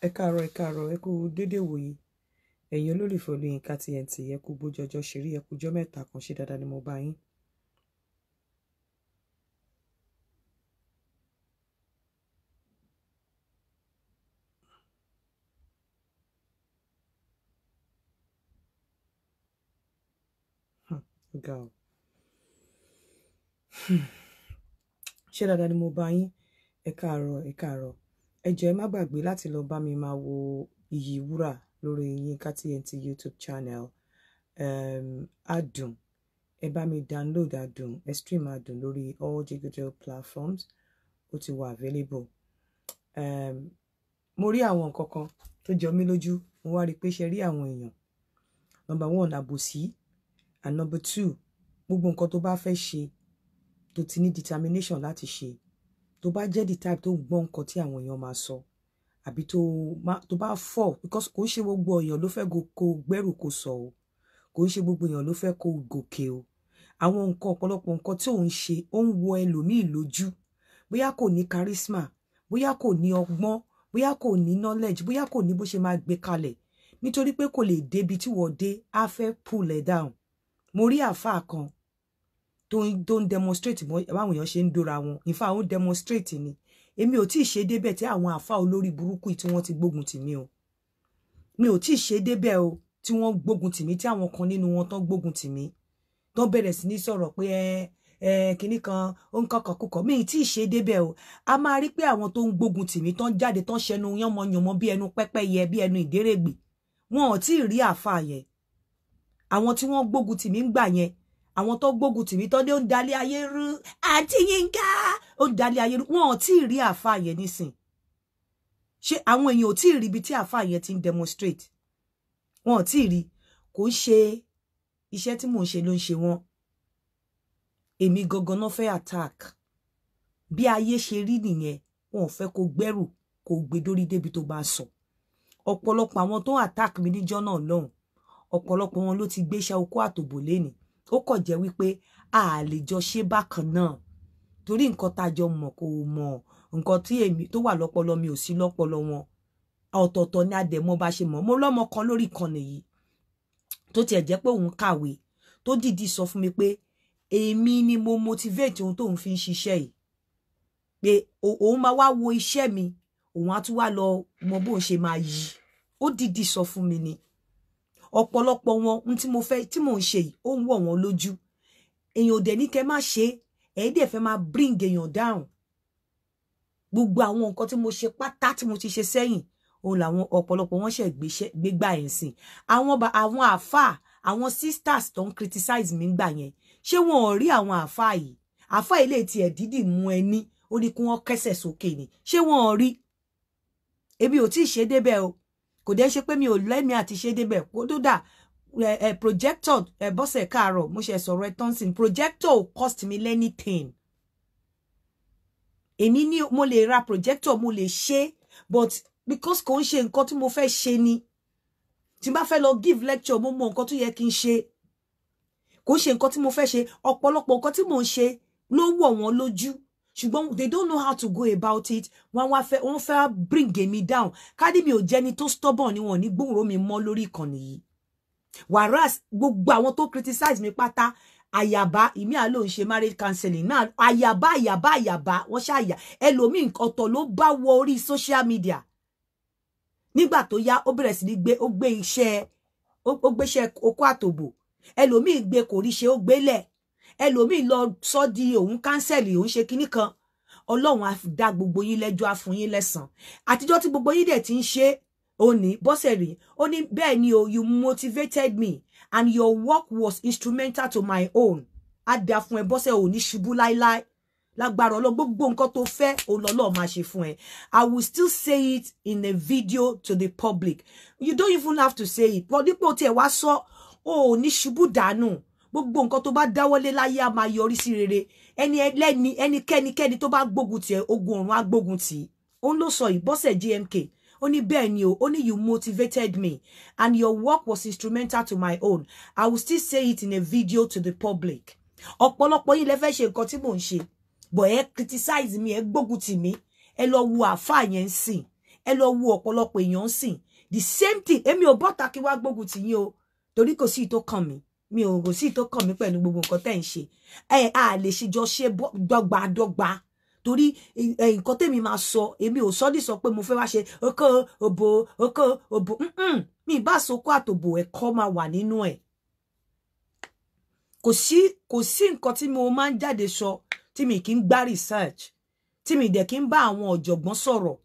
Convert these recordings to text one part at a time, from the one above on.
ẹ káàárọ̀ ẹ kú dédé wòyí ẹ̀yin olólùfẹ́ Olóyinka TNT ẹ kú bójọjọ́ ṣe rí ẹ kú jọ́ mẹ́ta kan ṣe dáadáa ni mo bá yín. Ṣé dáadáa ni mo bá yín. Ẹ káàárọ̀ ẹ jọ̀ọ́ ẹ má gbàgbé láti lọ bá mi máa wo Iyì Wúrà lórí Yinka TNT YouTube channel. Adùn ẹ bá mi download Adùn ẹ stream Adùn lórí all digital platforms ó ti wà available. Mo rí àwọn nǹkan kan tó jọ mí lójú mo wá rí pé ṣe rí àwọn èèyàn number 1 àbòsí and number 2 gbogbo nǹkan tó bá fẹ́ ṣe tó ti ní determination láti ṣe tó bá jẹ́ the type tó gbọ́ nǹkan tí àwọn èèyàn máa sọ àbí tó bá fọ́ because kò ń ṣe gbogbo èèyàn ló fẹ́ kó gbẹ́rù kó sọ o kò ń ṣe gbogbo èèyàn ló fẹ́ kó gòkè o àwọn nǹkan ọ̀pọ̀lọpọ̀ nǹkan tí òun ṣe ó ń wọ ẹlòmíì lójú bóyá kò ní charisma bóyá kò ní ọgbọ́n bóyá kò ní knowledge bóyá kò ní bó ṣe máa gbé kalẹ̀ nítorí pé kò lè débi tí wọ́n dé á fẹ́ pull ẹ̀ down. Mo rí àfáà kan tó ń demonstrate báwọn èèyàn ṣe ń dóra wọn ìfà ó demonstrate ni èmi ò tí ì ṣe débẹ̀ tí àwọn àfáà olórí burúkú tí wọ́n ti gbógun tì mí o mi ò tí ì ṣe débẹ̀ o tí wọ́n gbógun tì mí tí àwọn kan nínú wọn tán gbógun tì mí tán bẹ̀rẹ̀ sí ní sọ̀rọ̀ pé kinní kan ó ń kankan kúkọ mi ì tí ì ṣe débẹ̀ o a máa rí pé àwọn tó ń gbógun tì mí tán jáde tán ṣẹnu yánmọyànmọ bí ẹnu pẹ́pẹ́yẹ bí ẹnu ìdérègbè wọn ò tí ì rí àfáà yẹn àwọn tí wọ́n gbógun tì mí ń gbà yẹn àwọn tó gbógun tì mí tó dé ó ń dalé ayé rú àti Yínká ó ń dalé ayé rú wọn ò tí ì rí àfáà yẹn nísìn ṣé àwọn èèyàn ò tí ì rí ibi tí àfáà yẹn ti ń demonstrate wọn ò tí ì rí kò ń ṣe iṣẹ́ tí mò ń ṣe ló ń ṣe wọn èmi gangan náà fẹ́ attack bí ayé ṣe rí nìyẹn wọn ò fẹ́ kó gbẹ́rù kó gbé dórí débi tó bá sọ ọ̀pọ̀lọpọ̀ àwọn tó attack mi níjọ́ náà lọ́hùn ọ̀pọ̀lọpọ̀ wọn ló ti gbéṣẹ́ okó àtòbò léni ó kàn jẹ́ wípé a lè jọ ṣe bákan náà torí nǹkan tá jọ mọ̀ kò mọ̀ nǹkan tí èmi tó wà lọ́pọlọ mi ò sí lọ́pọlọ wọn ọ̀tọ̀ọ̀tọ̀ ni adẹ̀mọ́ bá ṣe mọ̀ mo lọ́mọ kan lórí ìkànnì yìí tó tiẹ̀ jẹ́ pé òun kàwé tó dìdí sọ fún mi pé èmi ni mo motivate ohun tóun fi ń ṣiṣẹ́ yìí pé òun máa wá wo iṣẹ́ mi òun á tún wá lọ mọ bóun ṣe máa yí ó dìdí sọ fún mi ni ọ̀pọ̀lọpọ̀ wọn ohun tí mo fẹ́ tí mò ń ṣe yìí ó ń wọ̀ wọ́n lójú èèyàn ò dẹ̀ ní kẹ́ má ṣe ẹ̀ dẹ̀ fẹ́ máa bring èèyàn down gbogbo àwọn nǹkan tí mo ṣe pátá tí mo ti ṣe sẹ́yìn òun làwọn ọ̀pọ̀lọpọ̀ wọn ṣe gbégbá ẹ̀ sìn àwọn àáfàá àwọn sisters tó ń criticize mi gbà yẹn ṣé wọn ò rí àwọn àáfàá yìí àáfàá ilé tí ẹ̀ dídì mú ẹni ó ní kí wọ́n kẹ́sẹ̀ sókè ni ṣé wọn ò rí èmi ò tí ì ṣe débẹ̀ o kò dẹ́ ṣe pé mi ò lẹ́mí àti ṣe débẹ̀ kó tó dà projector bọ́sẹ̀ káàárọ̀ mo ṣe sọ̀rọ̀ tonsin projector cost me anything èmi ní mo lè ra projector mo lè ṣe but because kò ń ṣe nǹkan tí mo fẹ́ ṣe ni tí n bá fẹ́ lọ give lecture mo mọ nǹkan tó yẹ kí n ṣe kò ń ṣe nǹkan tí mo fẹ́ ṣe ọ̀pọ̀lọpọ̀ nǹkan tí mò ń ṣe ló wọ̀ wọ́n lójú ṣùgbọ́n they don't know how to go about it wọ́n fẹ́ bring me down kádì mi ò jẹ́ni tó stubborn ni wọ́n ní gbóhùrò mi mọ́ lórí ìkànnì yìí whereas gbogbo àwọn tó criticize mi pátá àyàbá ìmí àlò ń ṣe marriage counseling náà àyàbá wọ́n ṣàyà ẹlòmíì ọ̀tọ̀ ló bá wọ orí social media nígbà tó yá ó bẹ̀rẹ̀ sí ní ó gbéṣẹ́ okó àtòbò ẹlòmíì gbé kò rí ṣe ó gbélẹ̀ ẹlòmíì lọ sọ di òun kánsẹ̀lì òun ṣe kinní kan ọlọ́run á dá gbogbo yín lẹ́jọ́ á fún yín lẹ́san àtijọ́ tí gbogbo yín dẹ̀ ti ń ṣe òní bọ́sẹ̀ rí ó ní bẹ́ẹ̀ ni o you motivated me and your work was instrumental to my own á dá fún ẹ bọ́sẹ̀ òní ṣubú láíláí lágbára ọlọ́run gbogbo nǹkan tó fẹ́ olọ́lọ́ máa ṣe fún ẹ I will still say it in a video to the public you don't even have to say it but dípò tí ẹ wá sọ òní ṣubú dànù gbogbo nǹkan tó bá dáwọ́lé láyé á máa yọrí sí rere ẹnikẹ́ni tó bá gbógun tì ẹ́ ogun ọ̀run á gbógun tì í òun ló sọ ìbọ́sẹ̀ GMK ó ní bẹ́ẹ̀ ni o ó ní you motivated me and your work was instrumental to my own I will still say it in a video to the public ọ̀pọ̀lọpọ̀ yín lẹ fẹ́ ṣe nǹkan tí mò ń ṣe but ẹ criticize mi ẹ gbógun tì mí ẹ lọ wo àfáà yẹn sìn ẹ lọ wo ọ̀pọ̀lọpọ̀ èèyàn sìn the same thing èmi ò bọ́ta kí wá gbógun tì yín o torí kò sí tó kàn mí mi ò kò sí tó kàn mí pẹ̀lú gbogbo nǹkan tẹ́ ń ṣe a lè ṣe jọ ṣe dọ́gba torí nǹkan tèmi máa sọ èmi ò sọ sọ pé mo fẹ́ wá ṣe oko òbò mi bá soko àtòbò ẹ̀kọ́ máa wà nínú ẹ̀ kò sí nǹkan tí mo máa ń jáde sọ tí mi kì í gbá research tí mi dẹ̀ kí ń bá àwọn ọ̀jọ̀gbọ́n sọ̀rọ̀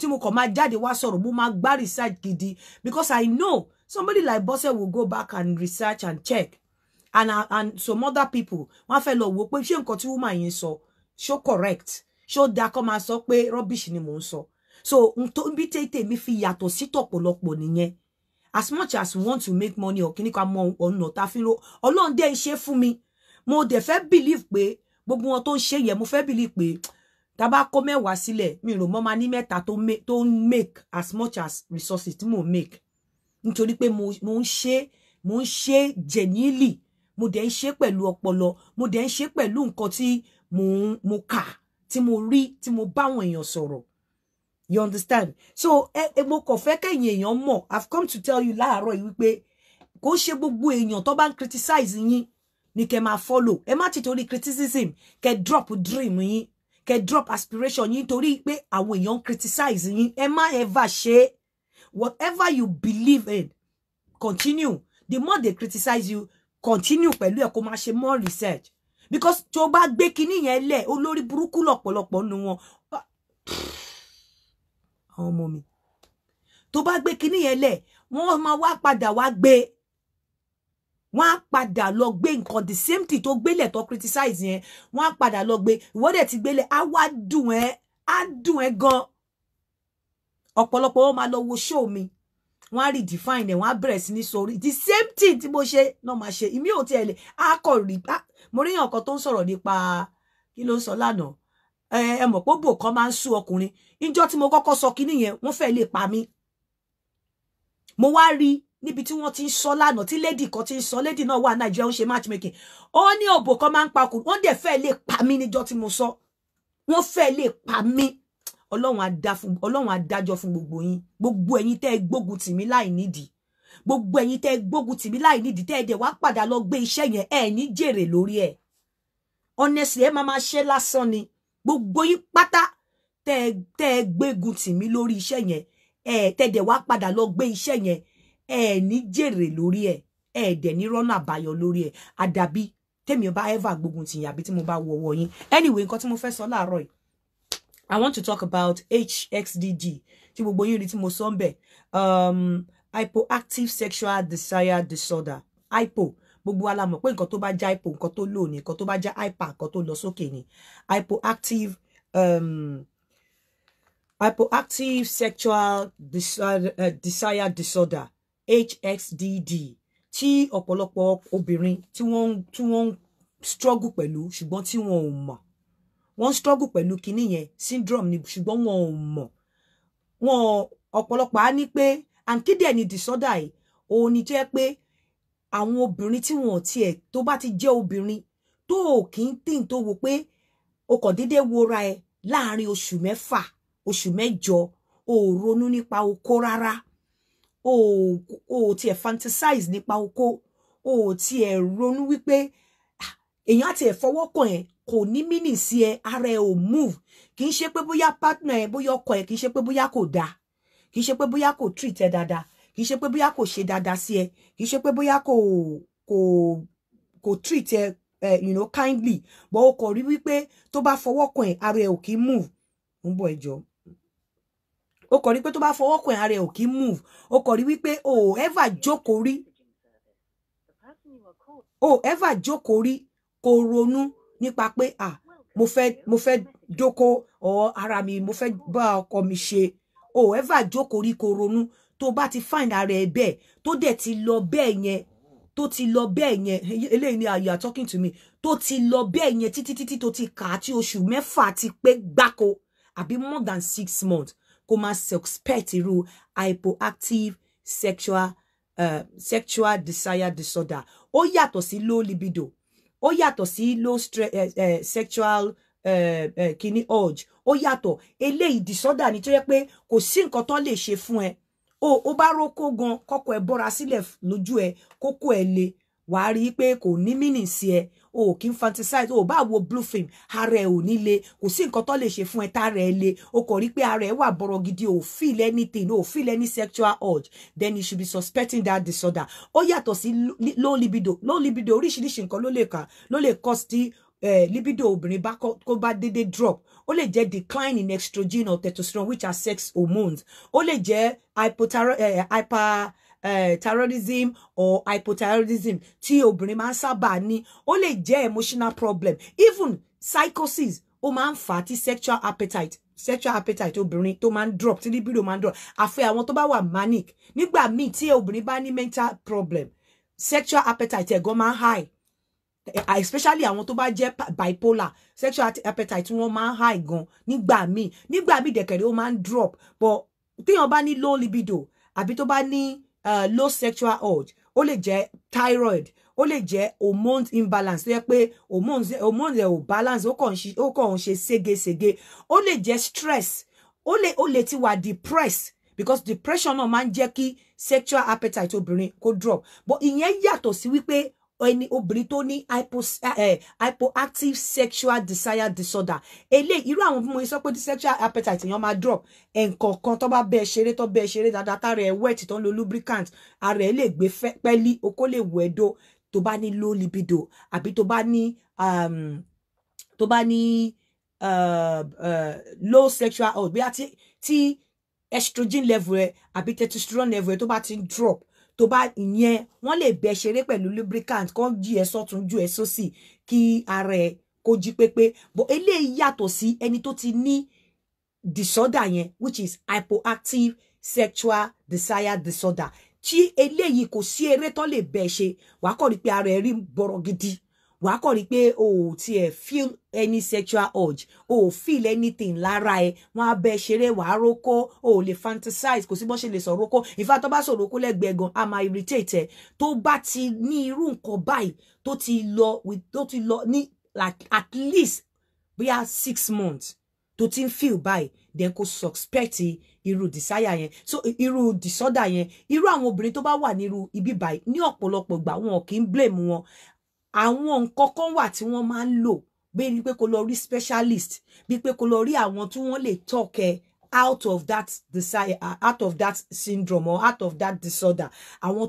tí mo kàn máa jáde wá sọ̀rọ̀ mo máa gbá research gidi because I know somebody like Bose will go back and research and check and some other people wọ́n fẹ́ lọ wò pé ṣé nǹkan tí woman yẹn sọ ṣó correct ṣó dá kó máa sọ pé rubbish ni mò ń sọ so tó bí tètè mi fi yàtọ̀ sí tọ̀pọ̀lọpọ̀ nìyẹn as much as we want to make money or kíní ká mọ ọ̀nà tá fi ro Ọlọ́run dé ṣe fún mi mo dẹ̀ fẹ́ believe pé gbogbo wọn tó ń ṣe yẹn mo fẹ́ believe pé tá bá kó mẹ́wàá sílẹ̀ mi rò mọ́ máa ní mẹ́ta tó ń make as much as resources tí mo make nítorí pé mo ń ṣe genuinely mo dẹ̀ ń ṣe pẹ̀lú ọpọlọ mo dẹ̀ ń ṣe pẹ̀lú nǹkan tí mo kà tí mo rí tí mo bá àwọn èèyàn sọ̀rọ̀ you understand so mo kàn fẹ́ kẹ́yìn èèyàn mọ̀ I've come to tell you láàárọ̀ yìí wípé kò ṣe gbogbo èèyàn tó bá ń criticize yín ni kẹ́ máa follow ẹ má ti torí criticism kẹ́ drop dream yín kẹ́ drop aspiration yín torí pé àwọn èèyàn criticize yín ẹ má ever ṣe whatever you believe in continue the more they criticize you continue pẹ̀lú ẹ̀ kó máa ṣe more research because tó bá gbé kinní yẹn lẹ̀ olórí burúkú lọ́pọ̀lọpọ̀ nu wọn àwọn ọmọ mi tó bá gbé kinní yẹn lẹ̀ wọ́n máa wá padà wá gbé wọ́n á padà lọ gbé nǹkan the same thing tó gbélẹ̀ tó criticize yẹn wọ́n á padà lọ gbé ìwọ́dẹ̀ ti gbélẹ̀ á wá dùn ẹ́ gan ọ̀pọ̀lọpọ̀ wọn máa lọ wo show mi wọ́n á redefine ẹ̀ wọ́n á bẹ̀rẹ̀ sí ní sórí the same thing tí mo ṣe náà máa ṣe ìmí ò tiẹ̀ lè á kọ̀ rí mo rí èèyàn kan tó ń sọ̀rọ̀ nípa kí ló ń sọ lánàá ẹ mọ̀ pé bò kan máa ń sú ọkùnrin níjọ́ tí mo kọ́kọ́ sọ kinní yẹn wọ́n fẹ́ lè pa mí mo wá rí níbi tí wọ́n ti ń sọ lánàá tí lady kan ti ń sọ lady náà wà Nàìjíríà ń ṣe matchmaking ó ní òbò kan máa ń pa ọkùnrin wọ́n dẹ̀ fẹ́ lè pa mí níjọ́ tí mo sọ wọ́n fẹ́ lè pa mí Ọlọ́run á dájọ́ fún gbogbo yín gbogbo ẹ̀yin tẹ́ gbógun tì mí láì nídìí gbogbo ẹ̀yin tẹ́ gbógun tì mí láì nídìí tẹ́ dẹ̀ wá padà lọ gbé iṣẹ́ yẹn ẹ ní jèrè lórí ẹ̀ honestly ẹ máa ṣe lásán ni gbogbo yín pátá tẹ́ gbégun tì mí lórí iṣẹ́ yẹn tẹ́ dẹ̀ wá padà lọ gbé iṣẹ́ yẹn ẹ ní jèrè lórí ẹ̀ ẹ dẹ̀ ní rọ́nà àbáyọ lórí ẹ̀ àdàbí tèmi bá ever gbógun tì yín àbí tí mo bá wọwọ yín anyway nǹkan tí mo fẹ́ sọ láàárọ̀ yìí I want to talk about HXDD tí gbogbo yín rí tí mo sọ ńbẹ̀ hypoactive sexual desire disorder hypo gbogbo wa la mọ̀ pé nǹkan tó bá já hypo nǹkan tó low ni nǹkan tó bá já hyper nǹkan tó lọ sókè ni hypoactive sexual desire disorder HXDD tí ọ̀pọ̀lọpọ̀ obìnrin tí wọ́n struggle pẹ̀lú ṣùgbọ́n tí wọ́n ò mọ̀ wọ́n struggle pẹ̀lú kinní yẹn syndrome ni ṣùgbọ́n wọn ò mọ̀ wọn ọ̀pọ̀lọpọ̀ á ní pé and kí dẹ̀ ni disorder yìí òun ni jẹ́ pé àwọn obìnrin tí wọn ò tiẹ̀ tó bá ti jẹ́ obìnrin tó kì í tì tó wò pé o kàn déédéé wora ẹ láàrin oṣù mẹ́fà oṣù mẹ́jọ o ronú nípa okó rárá o tiẹ̀ fantasize nípa okó o tiẹ̀ ronú wípé èèyàn àti ẹ̀ fọwọ́ kàn ẹ́ kò ní mínì sí ẹ ara ẹ ò move kì í ṣe pé bóyá partner ẹ bóyá ọkọ ẹ kì í ṣe pé bóyá kò dáa kì í ṣe pé bóyá kò treat ẹ dáadáa kì í ṣe pé bóyá kò ṣe dáadáa sí ẹ kì í ṣe pé bóyá kò treat ẹ kindly but o kò rí wípé tó bá fọwọ́ kàn ẹ ara ẹ ò kì í move ń bọ̀ ẹjọ́ o kò rí pé tó bá fọwọ́ kàn ẹ ara ẹ ò kì í move o kò rí wípé o ever jókòó rí kò ronú nípa pé mo fẹ́ jókòó ọ ara mi mo fẹ́ bá ọkọ mi ṣe o ever jókòó rí kò ronú tó bá ti find ara ẹ bẹ́ẹ̀ tó dẹ̀ ti lọ bẹ́ẹ̀ yẹn eléyìí ni you are talking to me tó ti lọ bẹ́ẹ̀ yẹn títí tó ti kà á tí oṣù mẹ́fà ti pé gbáko àbí more than 6 months kó máa suspect irú hypoactive sexual desire disorder ó yàtọ̀ sí low libido ó yàtọ̀ sí low sexual kíní urge ó yàtọ̀ eléyìí disorder ni tó yẹ pé kò sí nǹkan tó lè ṣe fún ẹ ó bá rókó gan kọ́kọ́ ẹ bọ́ra sílẹ̀ lójú ẹ kókó ẹ le wàá rí pé kò ní meaning sí ẹ o kì í fantasize o bá wo blue film ara ẹ ò ní le kò sí nǹkan tó lè ṣe fún ẹ tára ẹ le o kò rí pé ara ẹ wà bọ̀rọ̀ gidi o feel anything o feel any sexual urge then you should be suspecting that disorder ó yàtọ̀ sí low libido oríṣiríṣi nǹkan ló lè cause tí libido obìnrin bá kó bá dédé drop ó lè jẹ́ decline in estrogen or testosterone which are sex hormones ó lè jẹ́ hyperthyroidism or hypothyroidism tí obìnrin máa ń sábà ní ó lè jẹ́ emotional problem even psychosis ó máa ń fà á tí sexual appetite obìnrin tó máa ń drop tí libido máa ń drop àfẹ́ àwọn tó bá wà manic nígbà míì tí obìnrin bá ní mental problem sexual appetite ẹ̀gán máa ń high especially àwọn tó bá jẹ́ bipolar sexual appetite wọn máa ń high gan nígbà míì dẹ̀kẹ̀rẹ̀ ó máa ń drop but téèyàn bá ní low libido àbí tó bá ní low sexual urge ó lè jẹ́ thyroid ó lè jẹ́ hormones imbalance tó yẹ pé hormones ẹ̀ ò balance ó kàn ń ṣe ségesège ó lè jẹ́ stress ó lè ti wà depressed because depression náà máa ń jẹ́ kí sexual appetite obìnrin kó drop but ìyẹn yàtọ̀ sí wípé ẹni obìnrin tó ní hypoactive sexual desire disorder eléyìí irú àwọn mo sọ pé sexual appetite èèyàn máa drop nǹkankan tó bá bẹ́ẹ̀ ṣeré dáadáa tára ẹ̀ wet tó ń lo lubricant ara ẹ̀ lè gbé pẹ́lí okó lè wọ ẹ̀dọ̀ tó bá ní low libido àbí tó bá ní low sexual urge bí tí estrogen level ẹ àbí testosterone level ẹ tó bá ti drop tó bá ìyẹn wọ́n lè bẹ ṣeré pẹ̀lú lubricant kan jí ẹ sọ́tún ju ẹ sósì kí ara ẹ kó jí pépé but eléyìí yàtọ̀ sí ẹni tó ti ní disorder yẹn which is hypoactive sexual desire disorder tí eléyìí kò sí eré tó lè bẹ ṣe wàá kọ́ rí pé ara ẹ rí bọ̀rọ̀ gidi wàá kọ́ rí pé o ò tiẹ̀ feel any sexual urge o ò feel anything lára ẹ wọ́n á bẹ ṣeré wàá rókó o ò lè fantasize kò sí bó ṣe lè sọ rókó in fact tó bá sọ rókó lẹ́gbẹ̀ẹ́ gan a máa irritate ẹ tó bá ti ní irú nǹkan báyìí tó ti lọ ní like at least bóyá 6 months tó ti ń feel báyìí then kò suspect irú desire yẹn so irú disorder yẹn irú àwọn obìnrin tó bá wà nírú ibi báyìí ní ọ̀pọ̀lọpọ̀ ìgbà wọn kì í blame wọn àwọn nǹkan kan wà tí wọ́n máa ń lò bí pé kó lọ rí specialist bí pé kó lọ rí àwọn tí wọ́n lè talk out of that desire out of that syndrome or out of that disorder àwọn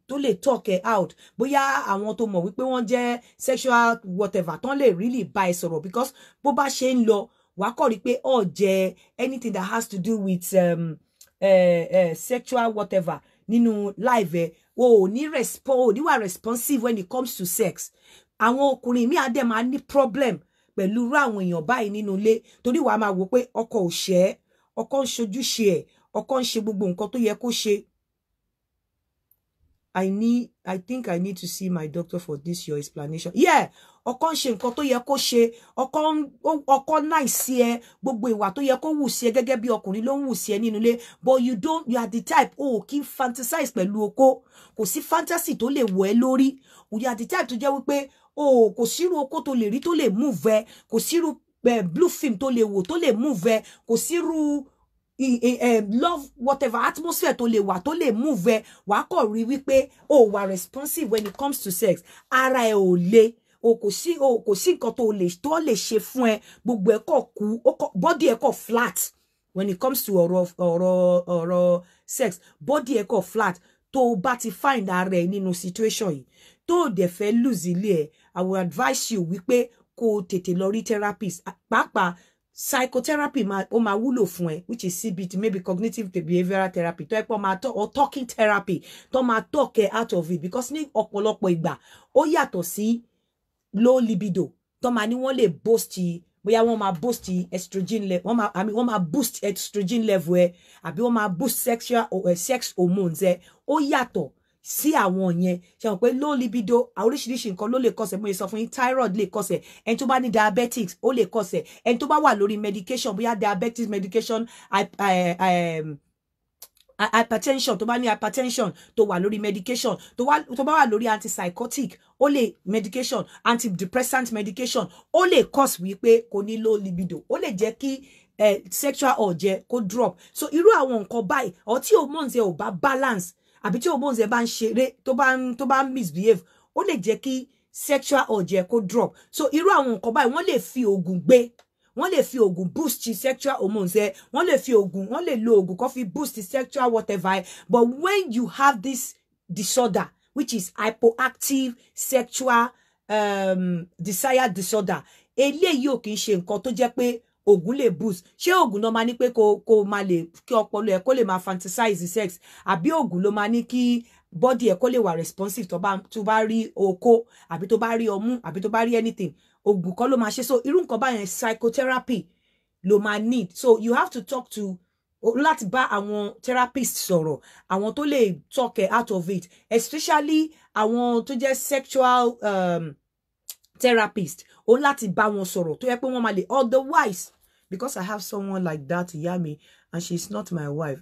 tó lè talk out bóyá àwọn tó mọ̀ wípé wọ́n jẹ́ sexual whatever tán lè really bá ẹ sọ̀rọ̀ because bó bá ṣe ń lọ wàá kọ́ rí pé ó jẹ́ anything that has to do with sexual whatever nínú life ẹ o ní wà responsive when it comes to sex àwọn ọkùnrin mi àdẹ máa ní problem pẹ̀lú irú àwọn èèyàn báyìí nínú ilé torí wàá máa wò pé ọkọ ò ṣe ọkọ ń ṣojúṣe ẹ ọkọ ń ṣe gbogbo nǹkan tó yẹ kó ṣe. I think I need to see my doctor for this your explanation. Yeah, ọkọ ń ṣe nǹkan tó yẹ kó ṣe ọkọ náà sí ẹ gbogbo ìwà tó yẹ kó wù sí ẹ gẹ́gẹ́ bí ọkùnrin ló ń wù sí ẹ nínú ilé but you are the type kí n fantasize pẹ̀lú okó kò sí fantasy tó lè wọ̀ ẹ́ lórí you are the type tó jẹ́ wípé kò sírú okó tó lè rí tó lè move ẹ kò sírú blue film tó lè wò tó lè move ẹ kò sírú love whatever atmosphere tó lè wà tó lè move ẹ wàá kọ̀ rí wípé wà responsive when it comes to sex ara ẹ ò le kò sí nǹkan tó lè ṣe fún ẹ gbogbo ẹ kọ̀ kú body ẹ kọ̀ flat when it comes to ọ̀rọ̀ sex body ẹ kọ̀ flat tó bá ti find ara ẹ nínú situation yìí tó dẹ̀ fẹ́ lose ilé ẹ I will advise you wípé kó tètè lọ rí therapist pàápàá psychotherapy ó máa wúlò fún ẹ which is CBT maybe cognitive behavioral therapy tó ẹ pọ máa or talking therapy tó máa talk out of it because ní ọ̀pọ̀lọpọ̀ ìgbà ó yàtọ̀ sí low libido tó máa ní wọ́n lè boost bóyá wọ́n máa boost estrogen level wọ́n máa boost estrogen level ẹ àbí wọ́n máa boost sex hormones ẹ ó yàtọ̀ sí àwọn yẹn ṣe mọ̀ pé low libido oríṣiríṣi nǹkan ló lè cause mo sọ fún yín thyroid lè cause ẹni tó bá ní diabetics ó lè cause ẹni tó bá wà lórí medication bóyá diabetes medication hypertension tó bá ní hypertension tó wà lórí medication tó bá wà lórí antipsychotic ó lè medication antidepressant medication ó lè cause wípé kò ní low libido ó lè jẹ́ kí sexual urge kó drop. So irú àwọn nǹkan báyìí or tí hormones ẹ ò bá balance àbí tí hormones ẹ bá ń ṣeré tó bá misbehave ó lè jẹ́ kí sexual urge kó drop. So irú àwọn nǹkan báyìí wọ́n lè fi oògùn gbé, wọ́n lè fi oògùn boost sexual hormones ẹ, wọ́n lè fi oògùn, wọ́n lè lo oògùn kó fi boost sexual whatever. But when you have this disorder which is hypoactive sexual desire disorder, eléyìí ò kì í ṣe nǹkan tó jẹ́ pé oògùn lè boost. Ṣé oògùn ló máa ní pé kó máa lè kí ọpọlọ ẹ kó lè máa fantasize sex, àbí oògùn ló máa ní kí body ẹ kó lè wà responsive tó bá rí okó àbí tó bá rí ọmú àbí tó bá rí anything? Oògùn kọ́ ló máa ṣe. So irú nǹkan báyẹn psychotherapy ló máa need. So you have to talk to, láti bá àwọn therapist sọ̀rọ̀, àwọn tó lè talk out of it, especially àwọn tó jẹ́ sexual therapist. Ó láti bá wọn sọ̀rọ̀ tó yẹ pé wọ́n máa lè, otherwise, because I have someone like that, ìyá mi, and she's not my wife,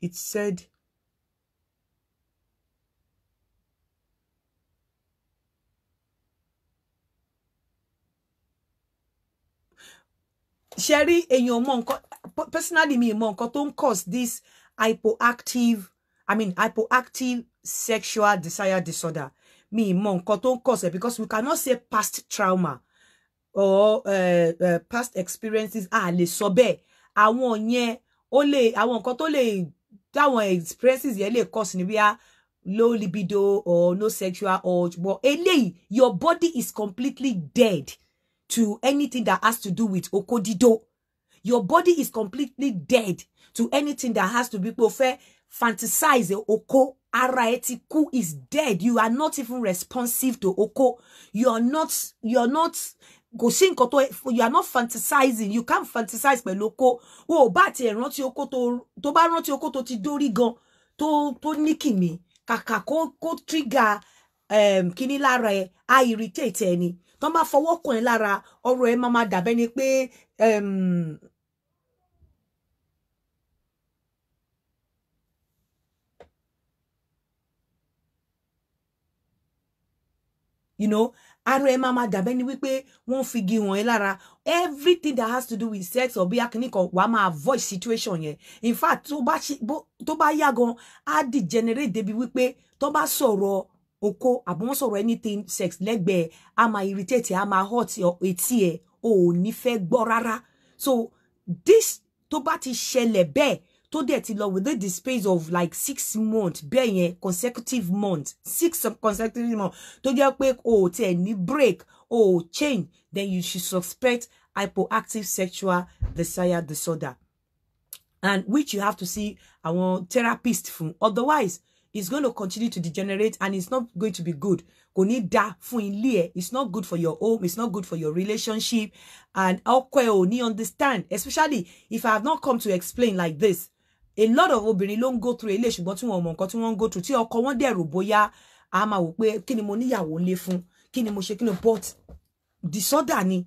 it said Sherry, èèyàn mọ nǹkan, personally mi mọ nǹkan tó ń cause this hypoactive sexual desire disorder. Mi mọ nǹkan tó ń cause it, because we cannot say past trauma or past experiences. Lè sọ bẹ́ẹ̀. Àwọn yẹn ó lè, àwọn nǹkan tó lè, táwọn experiences yẹn lè cause ni bí low libido or no sexual urge. But eléyìí, your body is completely dead to anything that has to do with okodido. Your body is completely dead to anything that has to be fantasize oko. Ara ẹ ti kú is dead. You are not even responsive to oko. You are not kò sí nǹkan tó, you are not fantasizing. You can't fantasize pẹ̀lú oko. O bá ti rántí oko tó bá rántí oko tó ti dórí gan tó ní kìmí kàkà kó trigger kíní lára ẹ, á irritate ẹni. Tó bá fọwọ́ kàn ẹ́ lára, ọ̀rọ̀ ẹ máa dàbẹ́ ni pé you know, ara ẹ máa dàbẹ́ ni wípé wọ́n fi igi wọ̀n ẹ́ lára. Everything that has to do with sex or bí akíní kan wàá máa avoid situation yẹn. In fact, tó bá yá gan, á degenerate débi wípé tó bá sọ̀rọ̀ oko àbí wọ́n sọ̀rọ̀ anything sex lẹ́gbẹ̀ẹ́, á máa irritate, á máa hurt etí ẹ, ò ní fẹ́ gbọ́ rárá. So this tó bá ti ṣẹlẹ̀ bẹ́ẹ̀, tó dẹ̀ ti lọ within the space of like 6 months, bẹ́ẹ̀ yẹn consecutive months, 6 consecutive months, tó jẹ́ pé o tẹ̀ ní break, o change, then you should suspect hypoactive sexual desire disorder, and which you have to see our therapist fún. Otherwise, it's going to continue to degenerate and it's not going to be good. Kò ní dá fún ilé ẹ. It's not good for your home. It's not good for your relationship. And ọkọ ẹ ò ní understand, especially if I have not come to explain like this. A lot of obìnrin ló ń go through ilé ṣùgbọ́n tí wọ́n mọ nǹkan tí wọ́n ń go through, tí ọkọ wọn dẹ̀rù bóyá a máa wò pé kí ni mo níyàwó ńlé fún, kí ni mo ṣe, kí ni, but disorder ni,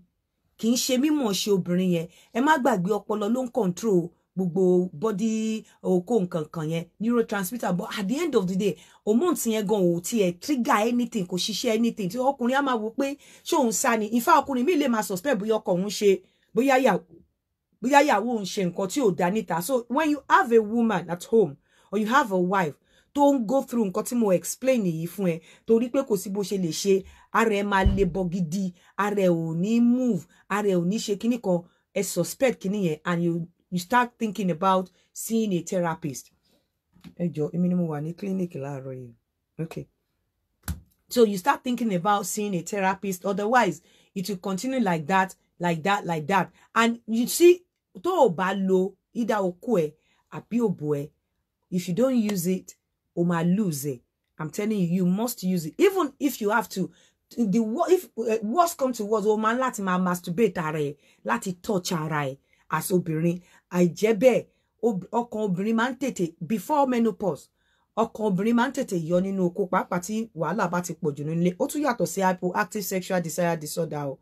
kì í ṣe mímọ̀ ṣe obìnrin yẹn. Ẹ má gbàgbé ọpọlọ ló ń control gbogbo body oko nǹkan kan yẹn, neurotransmitter. But at the end of the day, hormones yẹn gan ò tiẹ̀ trigger anything, kò ṣiṣẹ́ anything. Tí ọkùnrin á máa wò pé ṣé òun sá ni. In fact, ọkùnrin mi lè máa suspect bóyá ọkọ òun ṣe, bóyá ìyàwó òun ṣe nǹkan tí ò dá níta. So when you have a woman at home or you have a wife tó ń go through nǹkan tí mo explain yìí fún ẹ, torí pé kò sí bó ṣe lè ṣe, ara ẹ máa le bọ gidi, ara ẹ ò ní move, ara ẹ ò ní ṣe kíní kan, ẹ suspect kíní yẹn, and you start thinking about seeing a therapist. Ẹ jọ̀ọ́, èmi ni mo wà ní clinic láàárọ̀ yìí. Okay. So you start thinking about seeing a therapist. Otherwise, it will continue like that. And you see, tó o bá lo either oko ẹ àbí òbò ẹ, if you don't use it, o máa lose it. I'm telling you, you must use it. Even if you have to, if worst comes to worst, o máa láti máa masturbate ara ẹ, láti touch ara ẹ as obìnrin. Àìjẹ́bẹ̀, ọkàn obìnrin máa ń tètè, before menopause, ọkàn obìnrin máa ń tètè yọ nínú oko, pàápàá tí wàhálà bá ti pọ̀jù nílé. Ó tún yàtọ̀ sí hypoactive sexual desire disorder o.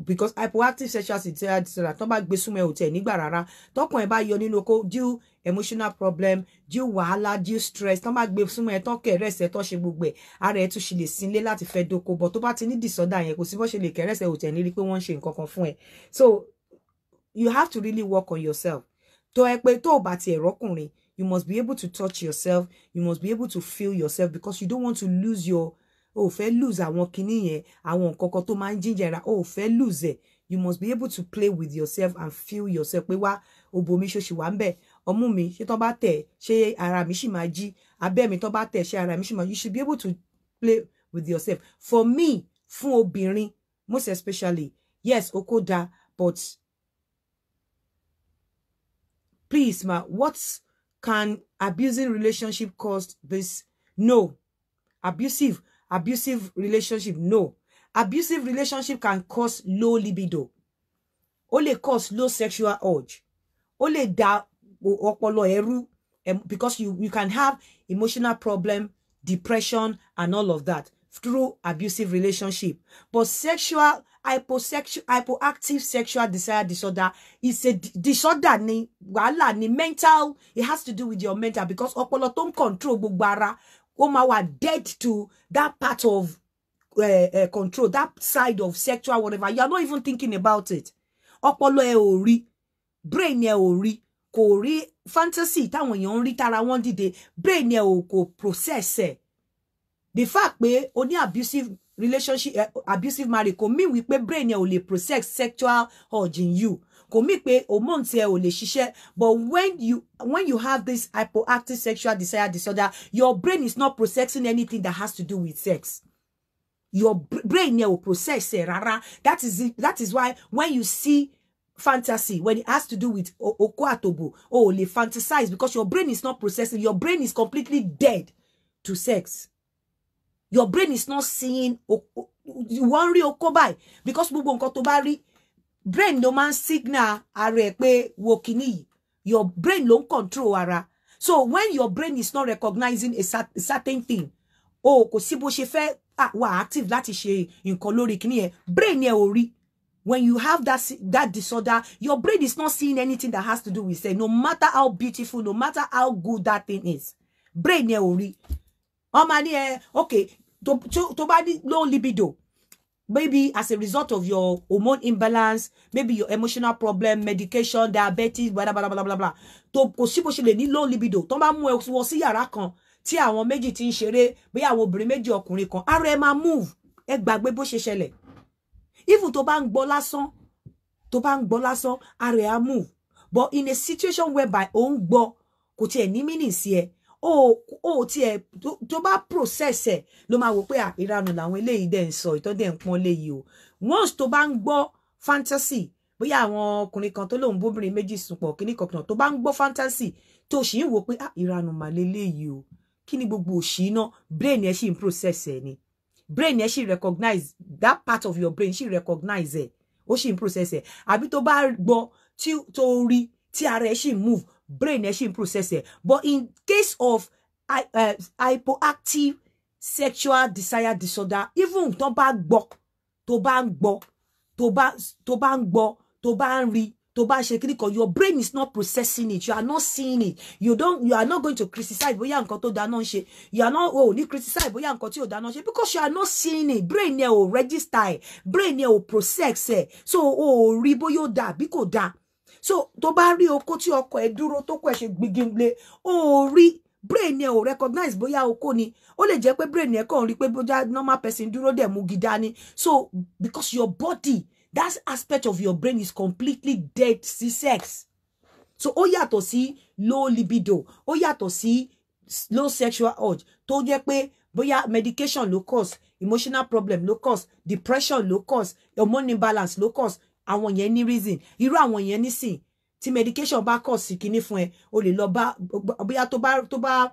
because hypoactive sexual disorder tó bá gbé súnmọ́ ẹ ò tẹ̀ nígbà rárá tọkàn ẹ bá yọ nínú oko due emotional problem due wàhálà due stress tó bá gbé súnmọ́ ẹ tọkẹ rẹsẹ tó ṣe gbogbo ẹ ara ẹ tún ṣe lè sínlé láti fẹ́ dóko bọ tó bá ti ní disorder yẹn kò sí bó ṣe lè kẹrẹsẹ ò tẹ̀ ní rí pé wọ́n ń ṣe nǹkan kan fún ẹ. So you have to really work on yourself. Tó ẹ pé tó bá ti ẹ rọ́kùnrin, you must be able to touch yourself, you must be able to feel yourself, because you don't want to lose your o fẹ́ lose àwọn kinní yẹn, àwọn nǹkan kan tó máa ń jíjẹra, o fẹ́ lose ẹ. You must be able to play with yourself and feel yourself. Pé wá òbò mi ṣó ṣì wà ńbẹ̀, ọmú mi ṣé tó bá tẹ̀ ṣé ara mi ṣì máa jí, abẹ́ mi tó bá tẹ̀ ṣé ara mi ṣì máa. You should be able to play with yourself. For me, fún obìnrin, most especially, yes, oko da, but please, ma, what can abusing relationship cause this? No. Abusive relationship, no. Abusive relationship can cause low libido. Ó lè cause low sexual urge. Ó lè dá ọpọlọ ẹrú, because you can have emotional problem, depression, and all of that through abusive relationship. But hypoactive sexual desire disorder is a disorder ni wàhálà ni mental. It has to do with your mental, because ọpọlọ tó ń control gbogbo ara ó máa wà dead to that part of control, that side of sexual whatever. You are not even thinking about it. Ọpọlọ ẹ ò rí, brain ẹ ò rí, kò rí fantasy táwọn èèyàn ń rí tára wọn dìde, brain ẹ ò kò process ẹ. The fact pé o ní abusive relationship, abusive marriage, kò mean wípé brain ẹ ò lè process sexual urge in you. Kò mean pé hormones ẹ ò lè ṣiṣẹ́. But when you have this hypoactive sexual desire disorder, your brain is not processing anything that has to do with sex. Your brain ẹ ò process ẹ rárá. That is why when you see fantasy, when it has to do with oko atobo, o lè fantasize, because your brain is not processing. Your brain is completely dead to sex. Your brain is not seeing you want rí oko báyìí, because gbogbo nǹkan tó bá rí, brain no man signal ara pé wo kíní. Your brain don't control ara. So when your brain is not recognizing a certain thing, kò sí bó ṣe fẹ́ wà active láti ṣe nǹkan lórí kíní yẹn, brain ẹ ò rí. When you have that disorder, your brain is not seeing anything that has to do with sex, no matter how beautiful, no matter how good that thing is. Brain ẹ ò rí. Okay, to bá ní low libido, maybe as a result of your hormone imbalance, maybe your emotional problem, medication, diabetes, blah blah blah blah blah. To kò sí bó ṣe lè ní low libido. Tó bá mú ẹ wọ sí yàrá kan tí àwọn méjì tí ń ṣeré, bí àwọn obìnrin méjì ọkùnrin kan, ara ẹ máa move. Ẹ gbàgbé bó ṣe ṣẹlẹ̀. Even tó bá ń gbọ́ lásán, ara ẹ á move. But in a situation whereby ó ń gbọ́, kò tiẹ̀ ní meaning sí ẹ. Tiẹ̀ tó bá process ẹ ló máa wò pé ìranù làwọn eléyìí dẹ̀ ń sọ, ìtọ́ dẹ̀ ń pọ́n léyìí o. Once tó bá ń gbọ́ fantasy, bóyá àwọn ọkùnrin kan tó lóun bóbìnrin méjì sùn pọ̀ kíní kankan, tó bá ń gbọ́ fantasy tó sì ń wò pé ìranù mà léléyìí o. Kí ni gbogbo òṣì náà? Brain ẹ ṣì ń process ẹ ni. Brain ẹ ṣì recognize that part of your brain, ṣì recognize ẹ. Ó ṣì ń process ẹ. Àbí tó bá gbọ́ tó rí tí ara ẹ ṣì move, brain ẹ ṣì ń process ẹ. But in case of hypoactive sexual desire disorder, even tó bá gbọ́, tó bá ń rí, tó bá ṣe kíní kan, your brain is not processing it. You are not seeing it. You are not going to criticize bóyá nǹkan tó dáná ṣe. You are not ní criticize bóyá nǹkan tí ò dáná ṣe, because you are not seeing it. Brain ẹ ò register, brain ẹ ò process ẹ. So rí bóyá ó dá bí kò dá. So tó bá rí oko tí ọkọ ẹ dúró tó kọ ẹ ṣe gbigimle, rí brain ẹ ò recognize bóyá oko ni. Ó lè jẹ́ pé brain ẹ kàn rí pé bóyá normal person dúró dẹ̀ mú gidá ni. So because your body, that aspect of your brain is completely dead to sex. So ó yàtọ̀ sí low libido, ó yàtọ̀ sí low sexual urge, tó jẹ́ pé bóyá medication ló cause, emotional problem ló cause, depression ló cause, hormone imbalance ló cause. Àwọn yẹn ní reason. Irú àwọn yẹn nísìn tí medication bá cause kíní fún ẹ, o lè lọ bá bóyá tó bá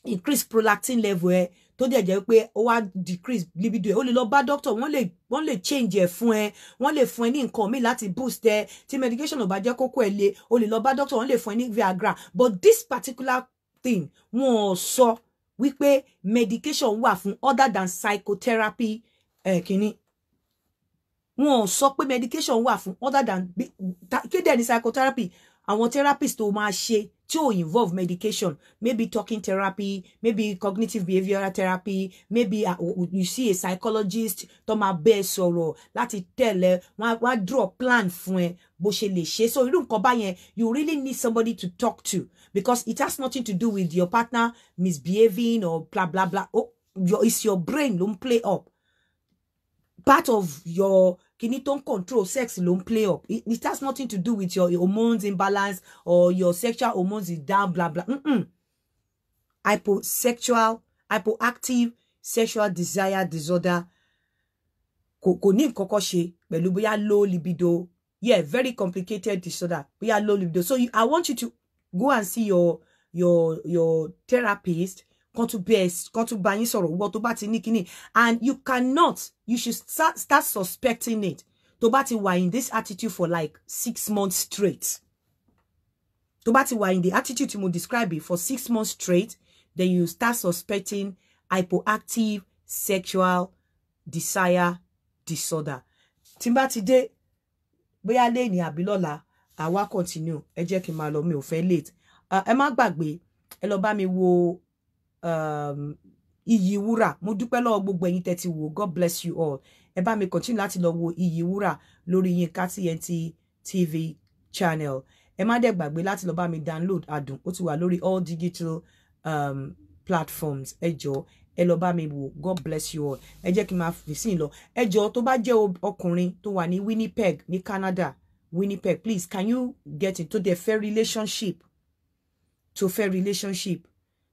increase prolactin level ẹ, tó dẹ̀ jẹ́ pé ó wá decrease libido ẹ, o lè lọ bá doctor, wọ́n lè change ẹ fún ẹ, wọ́n lè fún ẹ ní nǹkan mi láti boost ẹ. Tí medication ò bá jẹ́ kókó ẹ le, o lè lọ bá doctor, wọ́n lè fún ẹ ní Viagra. But this particular thing, wọ́n sọ wípé medication wà fún other than psychotherapy kíní. Wọ́n sọ pé medication wà fún other than kéde ní psychotherapy. Àwọn therapist tó máa ṣe tí ó involve medication, maybe talking therapy, maybe cognitive behavioral therapy, maybe you see a psychologist tó máa bẹ́ẹ̀ sọ̀rọ̀ láti tẹ̀lé, wọ́n draw plan fún ẹ bó ṣe lè ṣe. So irú nǹkan báyẹn, you really need somebody to talk to, because it has nothing to do with your partner misbehaving or blah blah blah. Oh, it's your brain don't play up. Part of your kini don't control sex don't play up. It has nothing to do with your hormones imbalance or your sexual hormones is down, blah blah. Hypoactive sexual desire disorder. Kò ní nǹkan ṣe pẹ̀lú bóyá low libido. Yeah, very complicated disorder. Bóyá low libido. So I want you to go and see your therapist. Come to bá yín sọ̀rọ̀ wọ́n tó bá ti ní kíní, and you should start suspecting it. Tó bá ti wà in this attitude for like 6 months straight. Tó bá ti wà in the attitude tí mo describe it for 6 months straight, then you start suspecting hypoactive sexual desire disorder. Tí bá ti dé bóyá lẹ́ni àbí lọ́la, àwa continue. Ẹ jẹ́ kí n máa lọ, mi ò fẹ́ late. Ẹ má gbàgbé, ẹ lọ bá mi wo Iyì Wúrà. Mo dúpẹ́ lọ́wọ́ gbogbo ẹ̀yin tẹ́ ti wò. God bless you all. Ẹ bá mi continue láti lọ wo Iyì Wúrà lórí Yinka TNT TV channel. Ẹ má dẹ̀ gbàgbé láti lọ bá mi download Adùn. Ó ti wà lórí all digital platforms. Ẹ jọ̀ọ́, ẹ lọ bá mi wò. God bless you all. Ẹ jẹ́ kí n máa fi sí lọ. Ẹ jọ̀ọ́, tó bá jẹ́ ọkùnrin tó wà ní Winnipeg ní Canada, Winnipeg, please can you get into the fair relationship? To fair relationship.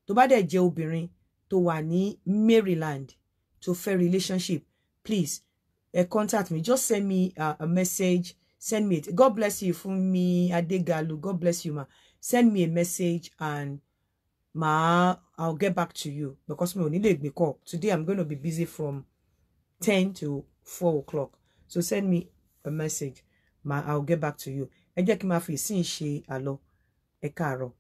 Tó bá dẹ̀ jẹ́ obìnrin tó wà ní Maryland, to fair relationship, please contact me. Just send me a message. Send me it. God bless you, Funmi Adegalu. God bless you, ma. Send me a message and I'll get back to you, because me only make call. Today I'm going to be busy from 10 to 4 o'clock. So send me a message. I'll get back to you. Ẹ jẹ́ kí n máa fi ìsìn ṣe àlọ. Ẹ káàárọ̀.